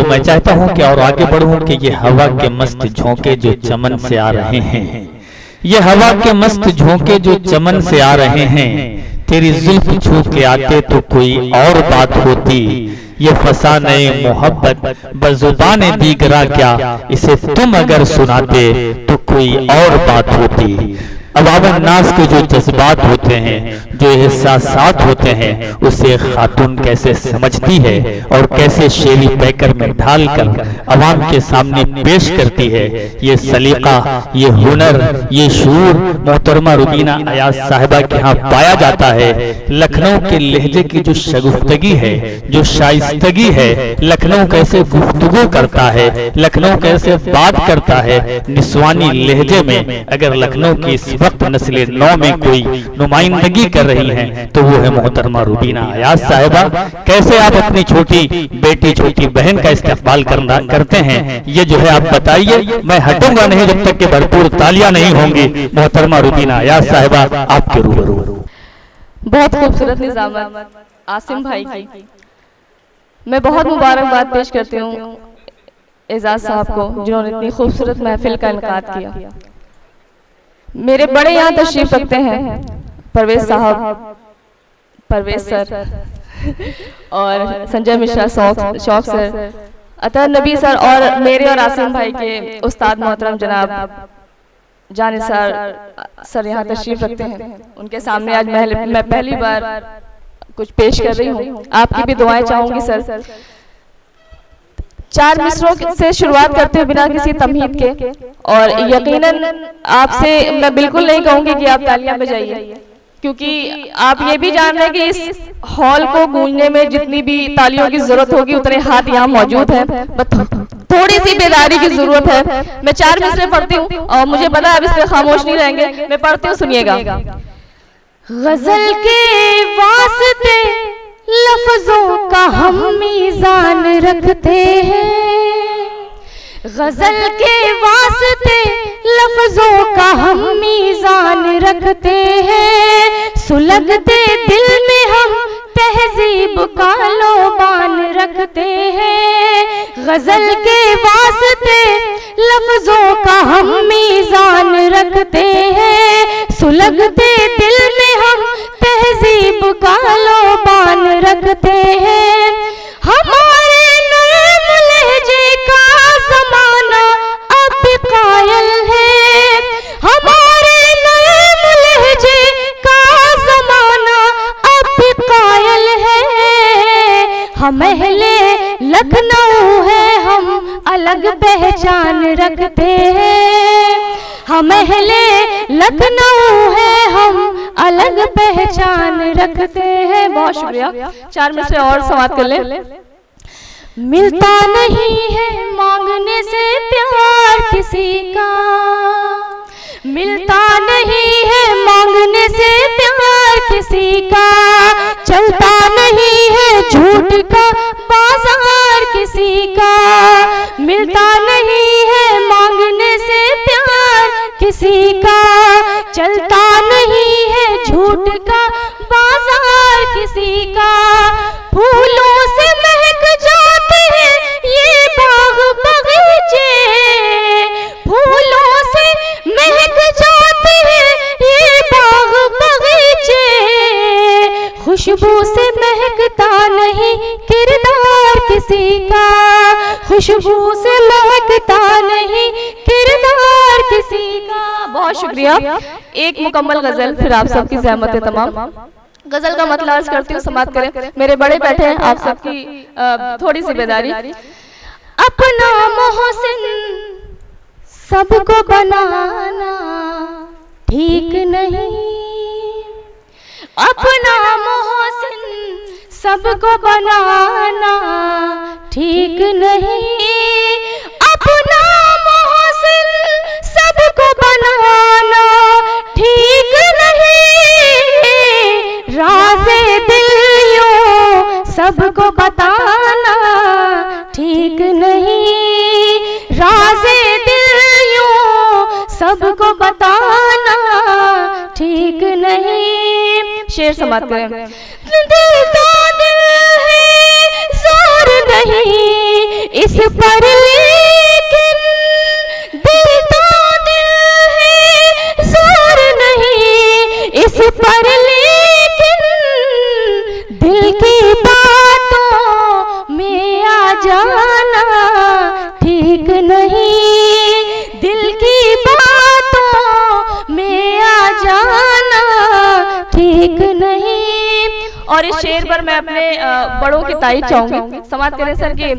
मैं चाहता हूँ कि और आगे बढ़ूँ कि ये हवा के मस्त झोंके जो चमन से आ रहे हैं, ये हवा के मस्त झोंके जो चमन से आ रहे हैं, तेरी जुल्फ छू के आते तो कोई और बात होती। ये फसाने मोहब्बत बजुबाने दीगरा क्या, इसे तुम अगर सुनाते तो कोई और बात होती। अवावन नास के जो जज्बात होते हैं, जो एहसासात होते हैं, उसे खातून कैसे समझती है और कैसे शेरी पैकर में ढालकर अवाम के सामने पेश करती है। ये सलीका, ये हुनर, ये शूर मोहतरमा रुबीना अयाज साहिबा के यहाँ पाया जाता है। लखनऊ के लहजे की जो शगुफ्तगी है, जो शाइस्तगी है, लखनऊ कैसे गुफ्तगू करता है, लखनऊ कैसे बात करता है निस्वानी लहजे में। अगर लखनऊ की इस वक्त नस्ल नौ में कोई नुमाइंदगी कर रही हैं तो वो है मोहतरमा रुबीना अयाज साहिबा। कैसे आप अपनी छोटी बेटी, छोटी बहन का इस्तेमाल करते हैं, ये जो है आप बताइए। मैं हटूंगा नहीं जब तक कि भरपूर तालियां नहीं होंगी मोहतरमा रुबीना अयाज साहिबा आपके रूबरू। बहुत खूबसूरत निज़ामत आसिम भाई की। मैं बहुत मुबारकबाद पेश करती हूँ एजाज साहब को, जिन्होंने इतनी खूबसूरत महफिल का इनकाद किया। मेरे बड़े यहाँ तशरीफ रखते हैं परवेज साहब, परवेज सर और संजय मिश्रा शौक सर, अतर नबी सर और मेरे और आसिम भाई के उस्ताद मोहतरम जनाब जानिसार सर यहाँ तशरीफ रखते हैं। उनके सामने आज मैं पहली बार कुछ पेश कर रही हूँ। आपकी भी दुआएं चाहूंगी सर। चार मिसरों से शुरुआत करते हुए बिना किसी तमहीद के, और यकीनन आपसे मैं बिल्कुल नहीं कहूंगी कि आप तालियां बजाइए, क्योंकि आप ये भी जान रहे हैं कि इस हॉल को गूंजने में जितनी भी तालियों की जरूरत होगी उतने हाथ यहाँ मौजूद हैं। थोड़ी सी बेदारी की जरूरत है। मैं चार मिसरे पढ़ती हूँ और मुझे पता है अब इस पे खामोश नहीं रहेंगे। मैं पढ़ती हूँ, सुनिएगा। गजल के वास्ते लफ्जों का हम मीज़ान रखते हैं, गजल के वास्ते लफ्जों का हम मीज़ान रखते हैं, सुलगते दिल में हम तहजीब का लोबान रखते हैं। गजल के वास्ते लफ्जों का हम मीज़ान रखते हैं, सुलगते दिल में हम तहजीब का लोबान रखते हैं। हमारे नर्म लहजे का ज़माना अब कायल है, हमारे नर्म लहजे का ज़माना अब कायल है। हम अहले लखनऊ है, हम अलग पहचान रखते हैं। हम अहले लखनऊ है, हम अलग पहचान रखते हैं। बहुत शुक्रिया। 4 मिनट से और समाप्त कर ले। मिलता नहीं है मांगने से प्यार किसी का, मिलता नहीं है मांगने से प्यार किसी का, चलता नहीं है झूठ का बाजार किसी का, मिलता नहीं है मांगने से प्यार किसी का, चलता नहीं है झूठ का बाजार किसी का। फूलों से महक जाते हैं ये बाग बगीचे, फूलों से महक जाते हैं ये बाग बगीचे, खुशबू से महकता नहीं किरदार किसी का, खुशबू से महकता नहीं किरदार किसी का। बहुत शुक्रिया। एक मुकम्मल गजल फिर आप सबकी ज़हमत है तमाम। गजल का मतलब अर्ज करती हूँ, समाप्त करें। मेरे बड़े बैठे हैं, आप सबकी थोड़ी सी बेदारी। अपना मोहसिन सबको बनाना ठीक नहीं, अपना मोहसिन सबको बनाना ठीक नहीं, अपना मोहसिन सबको बनाना ठीक नहीं, राज़े दिल यूं सबको बताना ठीक नहीं, राज़े दिल यूं सबको बताना ठीक नहीं। शेर समाप्त करें। दिल तो दिल है जोर नहीं, इस पर लेकिन दिल तो दिल है, जोर नहीं इस पर, लेकिन दिल की बातों में आ जाना ठीक नहीं, दिल की बातों में आ जाना ठीक नहीं। और इस शेर पर मैं अपने बड़ों की तारीफ चाहूंगी, समाज करें सर की।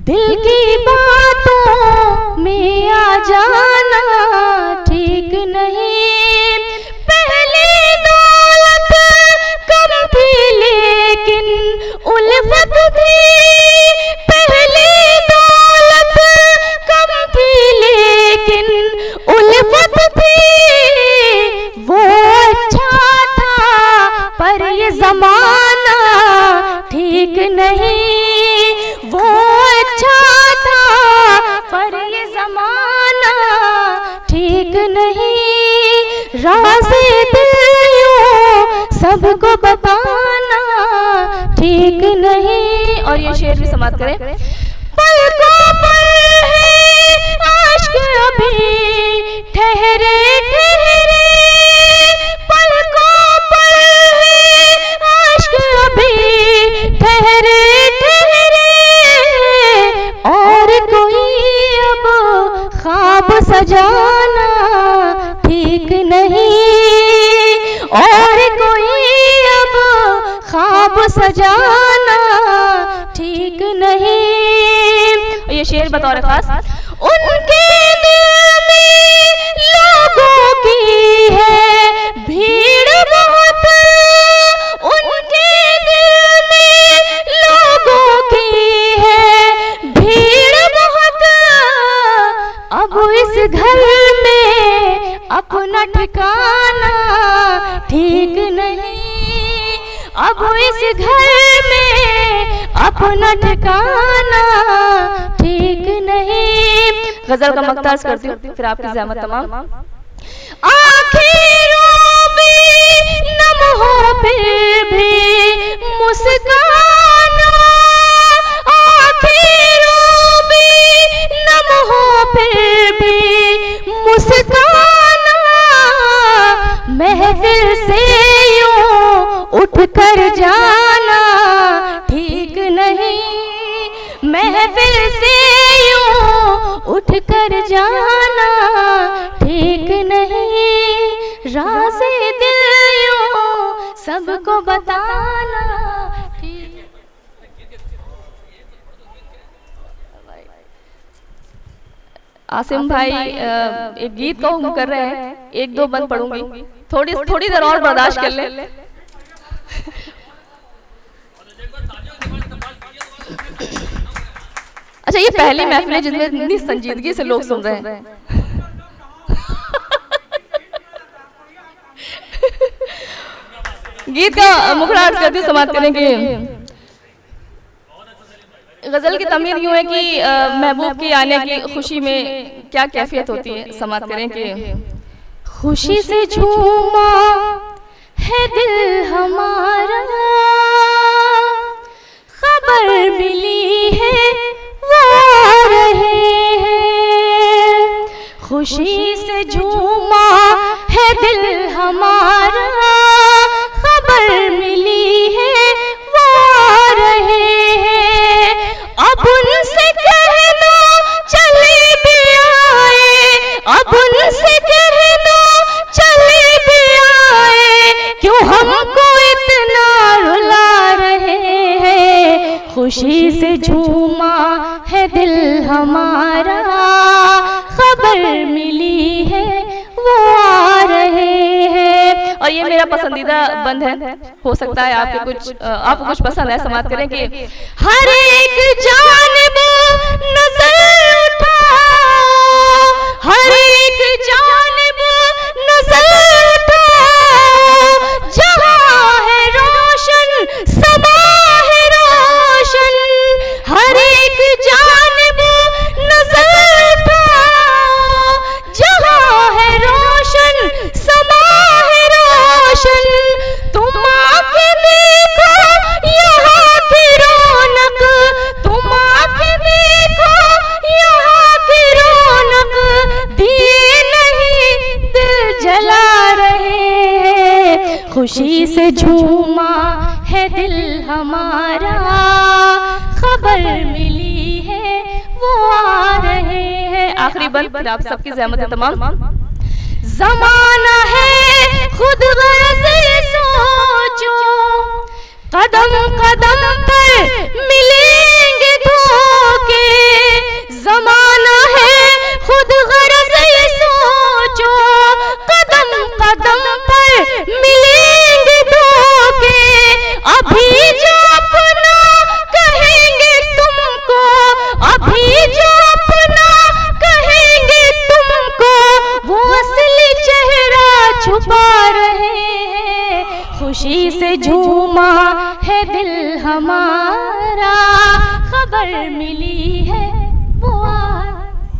दिल की बातों में आ जाना ठीक नहीं, पहले दौलत कम थी लेकिन उल्फत थी, पहले दौलत कम थी लेकिन उल्फत थी, वो अच्छा था पर ये जमाना ठीक नहीं, वो अच्छा था पर ये जमाना ठीक नहीं, राज़े दिल यूं सबको बताना ठीक नहीं। और ये शेर भी समाप्त करें। पलकों पर है आश्क अभी ठहरे ठहरे, पलकों पर है आश्क अभी ठहरे ठहरे, और कोई अब ख्वाब सजाना ठीक नहीं, और कोई अब ख्वाब सजाना ठीक नहीं। ये शेर बतौर खास, उनके दिल में लोगों की है भीड़ बहुत, उनके दिल में लोगों की है भीड़ बहुत, अब इस घर में अपना ठिकाना ठीक नहीं, अब इस घर में अपना ठिकाना ठीक नहीं। गजल का मक्ताज करती हूँ, फिर आपकी ज़हमत तमाम। आखिरों में नम हो फिर भी मुस्काना, आखिरों में नम हो फिर भी मुस्काना, महफिल से यूं उठ कर जाना ठीक नहीं, महफिल से यूं उठ कर जाना ठीक नहीं, राज़े दिल यूं सबको बताना ठीक। आसिम भाई एक गीत का हुक्म कर रहे हैं, एक दो बंद पढ़ूंगी, थोड़ी देर और बर्दाश्त कर ले। अच्छा, ये पहली महफिल है जिसमें इतनी संजीदगी से लोग सुन रहे हैं। गीत का मुखड़ा अर्ज करते समाप्त करेंगे। गजल की तमीर यूं है कि महबूब की आने की खुशी में क्या कैफियत होती है, समाप्त करेंगे। खुशी से झूमा है दिल हमारा, खबर मिली है वो आ रहे हैं, खुशी से झूमा है दिल हमारा, खबर मिली है वो आ रहे हैं, अब उनसे कह दो चले भी आए, अब उनसे कह दो चले भी आए, क्यों हमको इतना रुला रहे हैं, खुशी से झूमा है दिल हमारा, खबर मिली है वो आ रहे हैं। और ये मेरा पसंदीदा बंद है, हो सकता है आपको कुछ पसंद है, समाप्त करें कि हर एक जानिब नजर उठाओ, हर एक जानिब नजर उठाओ, जहां है रोशन समा है रोशन, हर एक जानिब नजर उठाओ, जहां है रोशन समा है रोशन, तुम आके देखो यहाँ की रौनक, खुशी से झूमा है दिल हमारा, खबर मिली है वो आ रहे हैं। आखिरी बंद आप सबकी ज़हमत है तमाम। ज़माना है खुद गर्ज़ सोचो, कदम कदम पर मिलेंगे धोखे। ज़माना है खुद गर्ज़ सोचो, कदम कदम पर मिलेंगे धोखे। अभी जो अपना कहेंगे तुमको, अभी जो अपना कहेंगे तुमको, वो असली चेहरा छुपा रहे हैं। खुशी से झूमा है दिल हमारा, खबर मिली है वो